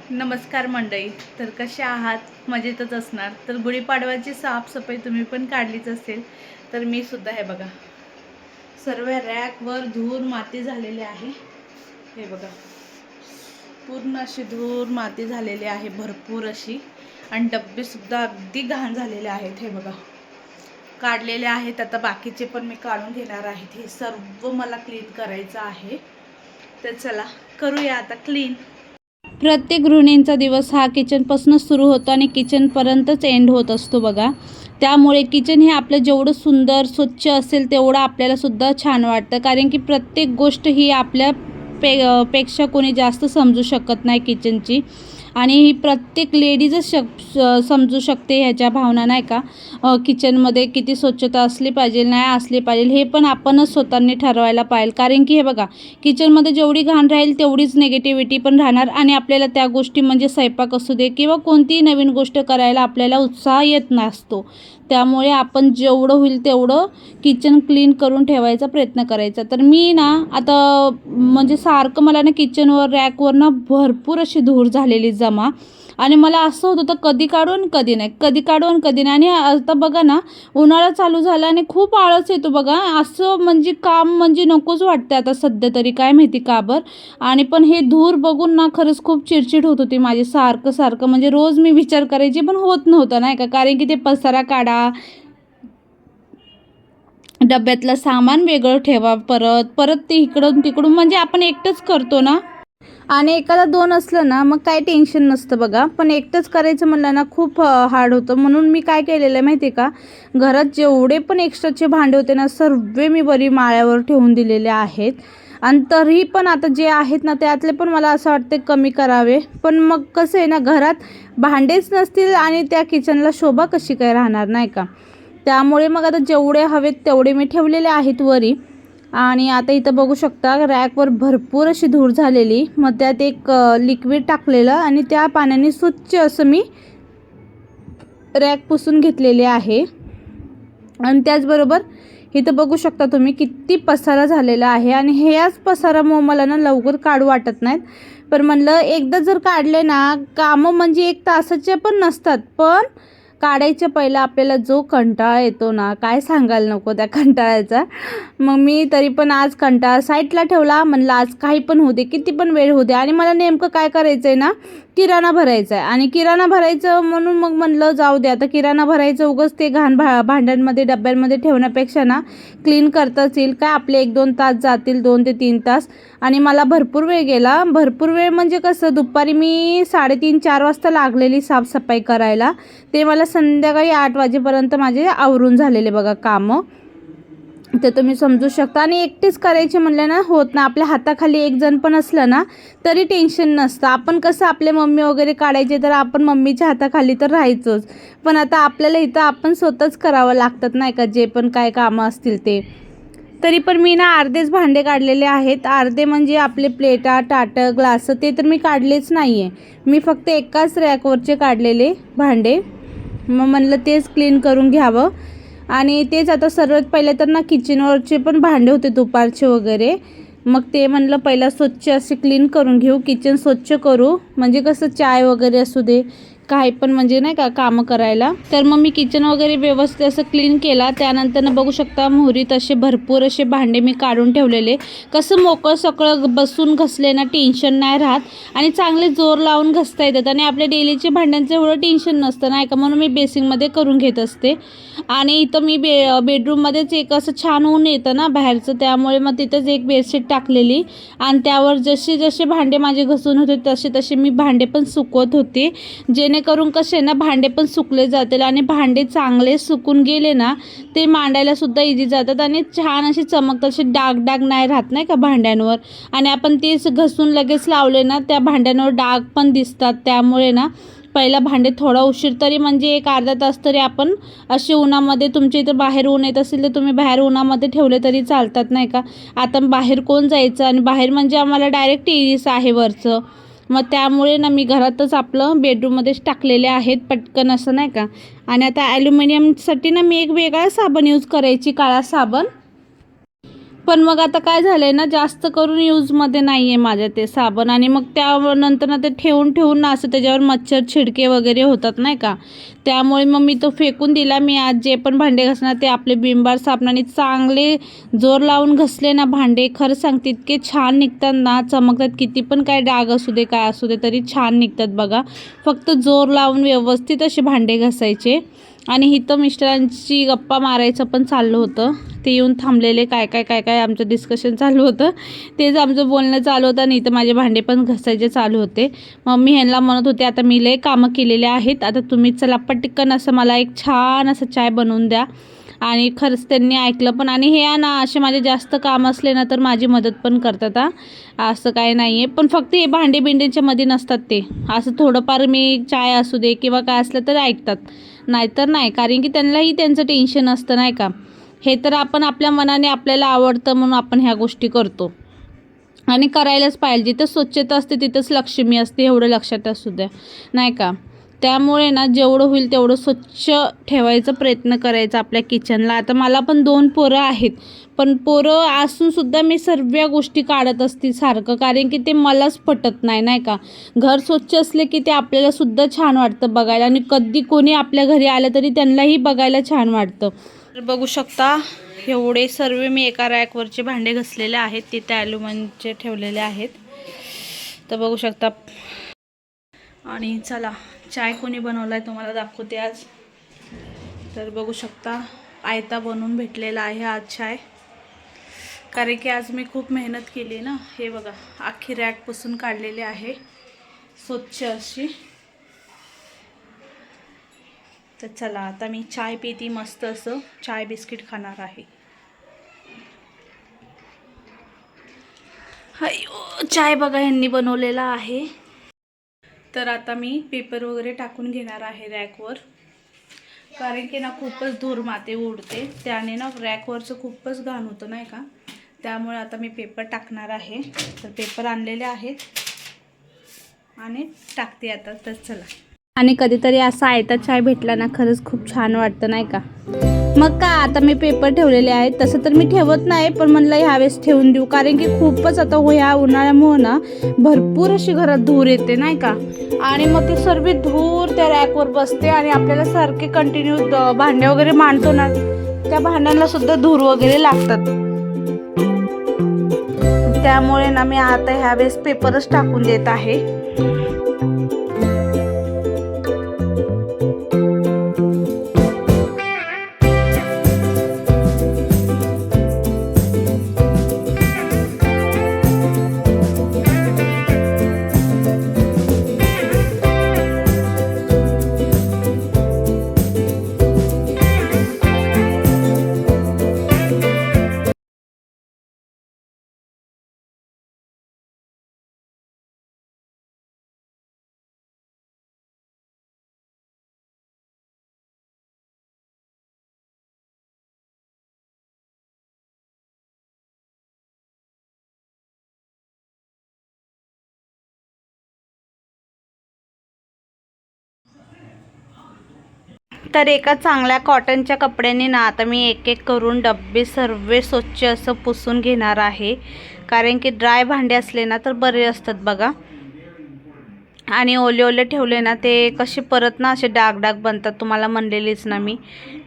नमस्कार मंडळी, तर कसे आहात? मजेतच असणार. तर गुढीपाडव्याची साफसफाई तुम्ही पण काढलीच असेल. तर मी सुद्धा हे बघा, सर्व रॅकवर धूळ माती झालेली आहे. हे बघा, पूर्ण अशी धूळ माती झालेली आहे, भरपूर अशी. आणि डब्बे सुद्धा अगदी घाण झालेले आहेत. हे बघा, काढलेले आहेत. आता बाकीचे पण मी काढून घेणार आहेत. हे सर्व मला क्लीन करायचं आहे. तर चला करूया आता क्लीन. प्रत्येक गृहिणींचा दिवस हा किचनपासूनच सुरू होतो आणि किचनपर्यंतच एंड होत असतो बघा. त्यामुळे किचन हे आपलं जेवढं सुंदर स्वच्छ असेल तेवढं आपल्यालासुद्धा छान वाटतं, कारण की प्रत्येक गोष्ट ही आपल्या पेक्षा कोणी जास्त समजू शकत नाही किचनची. आणि ही प्रत्येक लेडीजच समजू शकते ह्याच्या भावना, नाही का. किचनमध्ये किती स्वच्छता असली पाहिजे, नाही असली पाहिजे, हे पण आपणच स्वतःनी ठरवायला पाहिजे. कारण की हे बघा, किचनमध्ये जेवढी घाण राहील तेवढीच निगेटिव्हिटी पण राहणार आणि आपल्याला त्या गोष्टी म्हणजे स्वयंपाक असू दे किंवा कोणतीही नवीन गोष्ट करायला आपल्याला उत्साह येत नसतो. त्यामुळे आपण जेवढं होईल तेवढं किचन क्लीन करून ठेवायचा प्रयत्न करायचा. तर मी ना आता म्हणजे सारखं मला ना किचनवर रॅकवर ना भरपूर अशी धूळ झालेली जमा. आणि मला असं होत होतं कधी काढून कधी नाही, कधी काढून कधी नाही. आणि आता बघा ना, उन्हाळा चालू झाला आणि खूप आळस येतो बघा. असं म्हणजे काम म्हणजे नकोच वाटतं आता सध्या तरी, काय माहिती का बरं. आणि पण हे धूर बघून ना खरंच खूप चिडचिड होत होती माझी सारखं म्हणजे रोज मी विचार करायची, पण होत नव्हतं, नाही का. कारण की ते पसारा काढा, डब्यातलं सामान वेगळं ठेवा, परत ते इकडून तिकडून म्हणजे आपण एकटंच करतो ना. आणि एकाला दोन असलं ना मग काही टेन्शन नसतं बघा. पण एकटंच करायचं म्हणलं ना खूप हार्ड होतं. म्हणून मी काय केलेलं आहे माहिती आहे का, घरात जेवढे पण एक्स्ट्राचे भांडे होते ना सर्व मी बरी माळ्यावर ठेवून दिलेले आहेत. आणि तरी पण आता जे आहेत ना त्यातले पण मला असं वाटते कमी करावे. पण मग कसं आहे ना, घरात भांडेच नसतील आणि त्या किचनला शोभा कशी काय राहणार, नाही का. त्यामुळे मग आता जेवढे हवेत तेवढे मी ठेवलेले आहेत वरी. आणि आता इथं बघू शकता रॅकवर भरपूर अशी धूळ झालेली. मग त्यात एक लिक्विड टाकलेलं आणि त्या पाण्याने स्वच्छ असं मी रॅक पुसून घेतलेले आहे. आणि त्याचबरोबर इथं बघू शकता तुम्ही किती पसारा झालेला आहे. आणि ह्याच पसारामुळे मला ना लवकर काढू वाटत नाहीत. पण म्हणलं एकदा जर काढले ना, कामं म्हणजे 1 तासाचे पण नसतात, पण काढायच्या पहिला आपल्याला जो कंटाळा येतो ना, काय सांगायला नको त्या कंटाळ्याचा. मग मी तरी पण आज कंटाळा साईडला ठेवला. म्हणलं आज काही पण होऊ दे, किती पण वेळ होऊ दे. आणि मला नेमकं काय करायचं आहे ना, किराणा भरायचा आहे. आणि किराणा भरायचं म्हणून मग म्हणलं जाऊ दे आता किराणा भरायचं, उगाच ते घाण भांड्यांमध्ये डब्यांमध्ये ठेवण्यापेक्षा ना क्लीन करताच येईल. काय आपले 1-2 तास जातील, 2 ते 3 तास. आणि मला भरपूर वेळ गेला. भरपूर वेळ म्हणजे कसं, दुपारी मी 3:30-4 वाजता लागलेली साफसफाई करायला. ते मला संध्याकाळी 8 वाजेपर्यंत माझे आवरून झालेले बघा कामं. ते तुम्ही समजू शकता. आणि एकटीच करायचे म्हणलं ना होत ना, आपल्या हाताखाली एक जण पण असलं ना तरी टेन्शन नसतं. आपण कसं आपले मम्मी वगैरे काढायचे तर आपण मम्मीच्या हाताखाली तर राहायचोच. पण आता आपल्याला इथं आपण स्वतःच करावं लागतात, नाही का, जे पण काय कामं असतील ते. तरी पण मी ना अर्धेच भांडे काढलेले आहेत. अर्धे म्हणजे आपले प्लेटा, ताटं, ग्लास ते तर मी काढलेच नाही आहे. मी फक्त एकाच रॅकवरचे काढलेले भांडे. मग म्हणलं तेच क्लीन करून घ्यावं. आणि तेच आता सर्वात पहिले तर ना किचनवरचे पण भांडे होते दुपारचे वगैरे. मग ते म्हणलं पहिला स्वच्छ असे क्लीन करून घेऊ, किचन स्वच्छ करू. म्हणजे कसं चाय वगैरे असू दे, काही पण म्हणजे नाही का कामं करायला. तर मग मी किचन वगैरे व्यवस्थित असं क्लीन केला. त्यानंतर बघू शकता मोहरीत असे भरपूर असे भांडे मी काढून ठेवलेले. कसं मोकळं सगळं बसून घसले ना टेन्शन नाही राहत आणि चांगले जोर लावून घसता येतात. आणि आपल्या डेलीचे भांड्यांचं एवढं टेन्शन नसतं, नाही का. म्हणून मी बेसिंगमध्ये करून घेत असते. आणि इथं मी बेडरूममध्येच एक असं छान ऊन येतं ना बाहेरचं, त्यामुळे मग तिथंच एक बेडशीट टाकलेली. आणि त्यावर जसे जसे भांडे माझे घसून होते तसे तसे मी भांडे पण सुकवत होते, जेणेकरून कसे ना भांडे पण सुकले जातील. आणि भांडे चांगले सुकून गेले ना ते मांडायला सुद्धा इझी जातात आणि छान असे चमकतात, असे डाग नाही राहत, नाही का, भांड्यांवर. आणि आपण तेच घसून लगेच लावले ना त्या भांड्यांवर डाग पण दिसतात. त्यामुळे ना पहिला भांडे थोडा उशीर तरी म्हणजे एक अर्धा तास तरी आपण असे उन्हामध्ये, तुमच्या इथं बाहेर ऊन येत असेल तर तुम्ही बाहेर उन्हामध्ये ठेवले तरी चालतात नाही का. आता बाहेर कोण जायचं, आणि बाहेर म्हणजे आम्हाला डायरेक्ट टेरेस आहे वरचं, मग त्यामुळे ना मी घरातच आपलं बेडरूममध्येच टाकलेले आहेत पटकन असं नाही का. आणि आता ॲल्युमिनियमसाठी ना मी एक वेगळा साबण यूज करायची, काळा साबण. पण मग आता काय झालं आहे ना, जास्त करून यूजमध्ये नाही आहे माझ्या ते साबण. आणि मग त्यानंतर ना ते ठेवून ठेवून ना असं त्याच्यावर मच्छर छिडके वगैरे होतात नाही का. त्यामुळे मग मी तो फेकून दिला. मी आज जे पण भांडे घासणार ते आपले विम बार साबणाने चांगले जोर लावून घसले ना भांडे, खरं सांगते इतके छान निघतात ना, चमकतात. किती पण काय डाग असू दे काय असू दे तरी छान निघतात बघा. फक्त जोर लावून व्यवस्थित असे भांडे घासायचे. आणि इथं मिस्टरांची गप्पा मारायचं पण चाललं होतं, ते येऊन थांबलेले. काय काय काय काय आमचं डिस्कशन चालू होतं, तेच आमचं बोलणं चालू होतं. आणि इथं माझे भांडे पण घासायचे चालू होते. मम्मी ह्यांना म्हणत होते आता मी लय कामं केलेले आहेत, आता तुम्ही चला पटकन असं मला एक छान असं चाय बनवून द्या. आणि खरंच त्यांनी ऐकलं पण. आणि हे ना असे माझे जास्त काम असले ना तर माझी मदत पण करतात असं काय नाही आहे. पण फक्त हे भांडे बिंडेच्या मध्ये नसतात ते, असं थोडंफार मी चाय असू दे किंवा काय असलं तर ऐकतात, नाहीतर नाही. कारण की त्यांनाही त्यांचं टेन्शन असतं नाही का. हे तर आपण आपल्या मनाने, आपल्याला आवडतं म्हणून आपण ह्या गोष्टी करतो, आणि करायलाच पाहिजे. जिथं स्वच्छता असते तिथंच लक्ष्मी असते, एवढं लक्षात असू द्या नाही का. त्यामुळे ना जेवढं होईल तेवढं स्वच्छ ठेवायचा प्रयत्न करायचा आपल्या किचनला. आता मला पण 2 पोरं आहेत, पण पोरं असूनसुद्धा मी सर्व गोष्टी काढत असते सारखं, कारण की ते मलाच पटत नाही नाही का. घर स्वच्छ असले की ते आपल्यालासुद्धा छान वाटतं बघायला, आणि कधी कोणी आपल्या घरी आलं तरी त्यांनाही बघायला छान वाटतं. तर बघू शकता एवढे सर्व मी एका रॅकवरचे भांडे घासलेले आहेत, तिथे ॲल्युमिनियमचे ठेवलेले आहेत. तर बघू शकता. आणि चला चाय कोणी बनवला आहे तुम्हाला दाखवते आज. तर बघू शकता आयता बनवून भेटलेला आहे आज चाय, कारण की आज मी खूप मेहनत केली ना. हे बघा अख्खी रॅक पुसून काढलेली आहे स्वच्छ अशी. तर चला आता मी चाय पिती, मस्त असं चाय बिस्किट खाणार आहे. हाय चाय बघा यांनी बनवलेला आहे. तर आता मी पेपर वगैरे टाकून घेणार आहे रॅकवर, कारण की ना खूपच धूर माती उडते, त्याने ना रॅकवरचं खूपच घाण होतं नाही का. त्यामुळे आता मी पेपर टाकणार आहे. तर पेपर आणलेले आहेत आणि टाकते आता. तर चला. आणि कधीतरी असा आयता चाय भेटला ना खरंच खूप छान वाटतं नाही का. मग का आता मी पेपर ठेवलेले आहेत, तसं तर मी ठेवत नाही, पण म्हणलं ह्यावेळेस ठेवून देऊ, कारण की खूपच आता ह्या उन्हाळ्यामुळं ना भरपूर अशी घरात धूर येते नाही का. आणि मग ते सर्व धूर त्या रॅकवर बसते, आणि आपल्याला सारखे कंटिन्यू भांडे वगैरे मांडतो ना, त्या भांड्यांना सुद्धा धूर वगैरे लागतात. त्यामुळे ना मी आता ह्यावेळेस पेपरच टाकून देत आहे. तर एका चांगल्या कॉटनच्या कपड्याने ना आता मी एक एक करून डब्बे सर्व स्वच्छ असं पुसून घेणार आहे, कारण की ड्राय भांडे असले ना तर बरे असतात बघा. आणि ओले ओले ठेवले ना ते कसे परत ना असे डाग डाग बनतात, तुम्हाला म्हणलेलीच ना मी.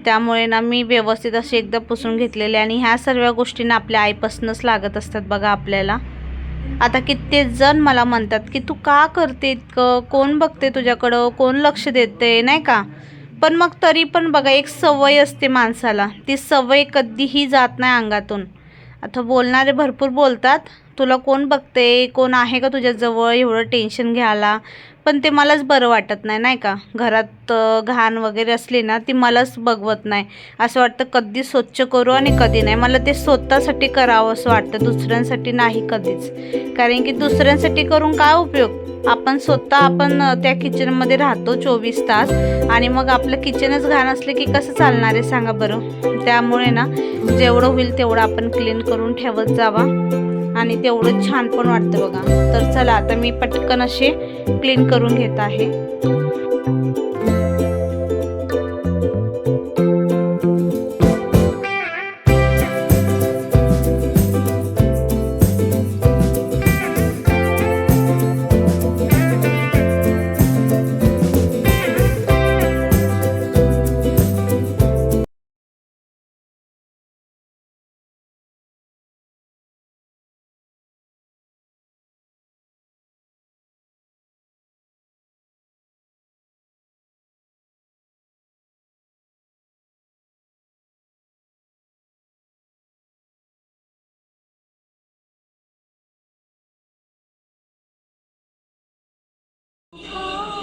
त्यामुळे ना मी व्यवस्थित असे एकदा पुसून घेतलेले. आणि ह्या सर्व गोष्टींना आपल्या आईपासूनच लागत असतात बघा आपल्याला. आता कित्येक जण मला म्हणतात की तू का करते इतकं, कोण बघते तुझ्याकडं, कोण लक्ष देते नाही का. पण मग तरी पण बघा एक सवय असते माणसाला, ती सवय कधीही जात नाही अंगातून. आता बोलणारे भरपूर बोलतात, तुला कोण बघते, कोण आहे का तुझ्याजवळ एवढं टेन्शन घ्यायला. पण ते मलाच बरं वाटत नाही, नाही का. घरात घाण वगैरे असली ना ती मलाच बघवत नाही. असं वाटतं कधी स्वच्छ करू आणि कधी नाही. मला ते स्वतःसाठी करावं असं वाटतं, दुसऱ्यांसाठी नाही कधीच. कारण की दुसऱ्यांसाठी करून काय उपयोग. आपण त्या किचनमध्ये राहतो 24 तास आणि मग आपलं किचनच घाण असले की कसं चालणार आहे सांगा बरं. त्यामुळे ना जेवढं होईल तेवढं आपण क्लीन करून ठेवत जावा आणि तेवढं छान पण वाटतं बघा. तर चला आता मी पटकन असे क्लीन करून घेत आहे.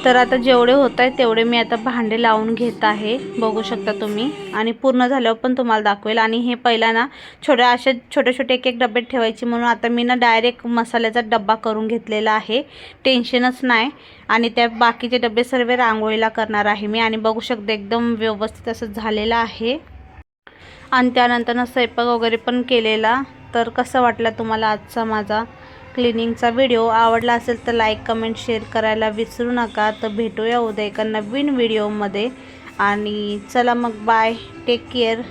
तर आता जेवढे होत आहे तेवढे मी आता भांडे लावून घेत आहे, बघू शकता तुम्ही. आणि पूर्ण झाल्यावर पण तुम्हाला दाखवेल. आणि हे पहिला ना छोटे छोटे एक डबे ठेवायचे, म्हणून आता मी ना डायरेक्ट मसाल्याचा डब्बा करून घेतलेला आहे, टेन्शनच नाही. आणि त्या बाकीचे डबे सर्व रांगोळीला करणार आहे मी. आणि बघू शकता एकदम व्यवस्थित असं झालेलं आहे. आणि त्यानंतर स्वयंपाक वगैरे पण केलेला. तर कसं वाटलं तुम्हाला आजचा माझा क्लिनिंगचा व्हिडिओ. आवडला असेल तर लाईक कमेंट शेअर करायला विसरू नका. तर भेटूया उद्या एका नवीन व्हिडिओमध्ये. आणि चला मग बाय, टेक केअर.